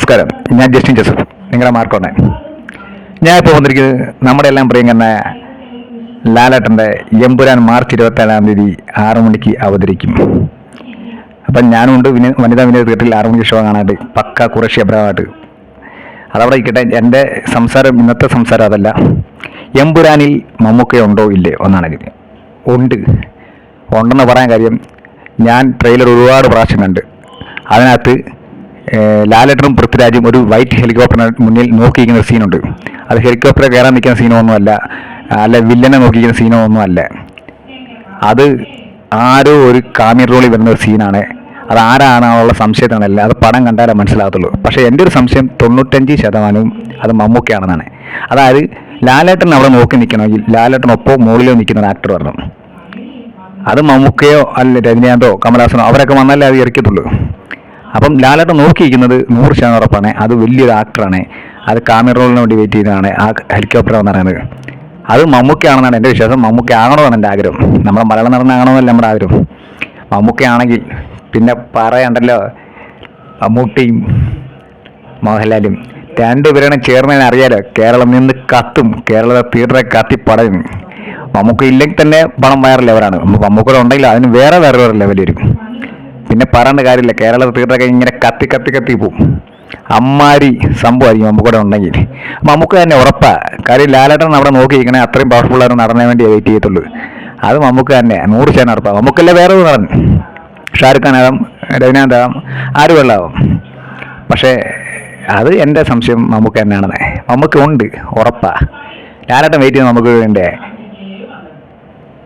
നമസ്കാരം, ഞാൻ Justin Joseph, നിങ്ങളുടെ മാർക്കോണൻ. ഞാൻ ഇപ്പോൾ വന്നിരിക്കുന്നത് നമ്മുടെ എല്ലാം പ്രിയങ്കന്ന ലാലേട്ടൻ്റെ എമ്പുരാൻ മാർച്ച് 27 6 മണിക്ക് അവതരിക്കും. അപ്പം ഞാനുണ്ട് വനിതാ വിനോദ തിയേറ്ററിൽ 6 മണിക്ക് ഷോ കാണാണ്ട് പക്ക കുറേശ്ശി അഭിപ്രായമായിട്ട് അതവിടെ ഇരിക്കട്ടെ. എൻ്റെ ഇന്നത്തെ സംസാരം അതല്ല. എമ്പുരാനിൽ മമ്മൂക്കയുണ്ടോ ഇല്ലേ ഒന്നാണെങ്കിൽ ഉണ്ടെന്ന് പറയാൻ കാര്യം, ഞാൻ ട്രെയിലർ ഒരുപാട് പ്രാവശ്യം കണ്ട്. അതിനകത്ത് ലാലേട്ടനും പൃഥ്വിരാജും ഒരു വൈറ്റ് ഹെലികോപ്റ്ററിന് മുന്നിൽ നോക്കിയിരിക്കുന്ന സീനുണ്ട്. അത് ഹെലികോപ്റ്റർ കയറാൻ നിൽക്കുന്ന സീനോ ഒന്നുമല്ല, അല്ല വില്ലനെ നോക്കിയിരിക്കുന്ന സീനോ ഒന്നുമല്ല. അത് ആരോ ഒരു കാമിയർ റോളിൽ വരുന്ന ഒരു സീനാണ്. അത് ആരാണെന്നുള്ള സംശയത്തിനല്ല, അത് പടം കണ്ടാലേ മനസ്സിലാകത്തുള്ളൂ. പക്ഷേ എൻ്റെ ഒരു സംശയം 95% അത് മമ്മൂക്കയാണെന്നാണ്. അതായത് ലാലേട്ടൻ അവിടെ നോക്കി നിൽക്കണമെങ്കിൽ ലാലേട്ടനൊപ്പം മുകളിലോ നിൽക്കുന്ന ഒരു ആക്ടർ വരണം. അത് മമ്മൂക്കയോ അല്ല രജനീകാന്തോ കമലഹാസനോ അവരൊക്കെ വന്നാലേ അത് ഇറക്കത്തുള്ളൂ. അപ്പം ലാലേട്ടൻ നോക്കിയിരിക്കുന്നത് 100% ഉറപ്പാണ്. അത് വലിയൊരു ആക്ടറാണ്. അത് കാമിയർ റോളിന് വേണ്ടി വെയിറ്റ് ചെയ്യുന്നതാണ് ആ ഹെലികോപ്റ്റർ എന്ന് പറയുന്നത്. അത് മമ്മൂക്കയാണെന്നാണ് എൻ്റെ വിശ്വാസം. മമ്മൂക്ക ആകണമെന്നാണ് എൻ്റെ ആഗ്രഹം. നമ്മുടെ മലയാളം നടനാകണമെന്നല്ല നമ്മുടെ ആഗ്രഹം. മമ്മൂക്കയാണെങ്കിൽ പിന്നെ പറയണ്ടല്ലോ. മമ്മൂട്ടിയും മോഹൻലാലും രണ്ടുപേരും ചേർന്നതിന് അറിയാലോ, കേരളം നിന്ന് കത്തും. കേരള തിയേറ്ററെ കത്തിപ്പടയും. മമ്മൂക്ക ഇല്ലെങ്കിൽ തന്നെ പണം വേറെ ലെവലാണ്. മമ്മൂക്കൂടെ ഉണ്ടെങ്കിൽ അതിന് വേറെ ലെവൽ വരും. പിന്നെ പറയേണ്ട കാര്യമില്ല, കേരള തിയേറ്ററൊക്കെ ഇങ്ങനെ കത്തി പോവും. അമ്മാരി സംഭവമായിരിക്കും മമ്മൂക്കൂടെ ഉണ്ടെങ്കിൽ. മമ്മൂക്ക തന്നെ ഉറപ്പാണ്. കാര്യം ലാലേട്ടൻ അവിടെ നോക്കിയിരിക്കണേ അത്രയും പവർഫുള്ളായിട്ട് നടന്നേ വേണ്ടി വെയിറ്റ് ചെയ്യത്തുള്ളൂ. അത് മമ്മൂക്ക തന്നെ 100% ഉറപ്പാണ്. മമ്മൂക്കല്ലേ വേറെ നടൻ, ഷാരുഖ് ഖാൻ ആകാം, രജനീകാന്ത് ആകാം, ആരും വെള്ളമാവും. പക്ഷേ അത് എൻ്റെ സംശയം മമ്മൂക്ക തന്നെയാണെന്ന്. മമ്മൂക്ക ഉണ്ട്, ഉറപ്പാണ്. ലാലേട്ടൻ വെയിറ്റ് ചെയ്യുന്ന നമുക്ക് വേണ്ടേ.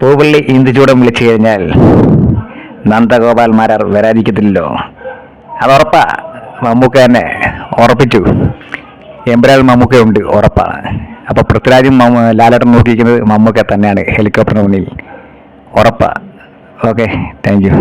പൂവള്ളി ഇന്ദുചൂടം വിളിച്ചു കഴിഞ്ഞാൽ നന്ദഗോപാൽമാരാർ വരാതിരിക്കത്തില്ലല്ലോ. അതുറപ്പാ. മമ്മൂക്ക തന്നെ ഉറപ്പിച്ചു. എമ്പുരാൻ മമ്മൂക്കയുണ്ട്, ഉറപ്പാണ്. അപ്പോൾ പൃഥ്വിരാജും ലാലേട്ടൻ നോക്കിയിരിക്കുന്നത് മമ്മൂക്ക തന്നെയാണ് ഹെലികോപ്റ്ററിന് മുന്നിൽ, ഉറപ്പാണ്. Okay, thank you.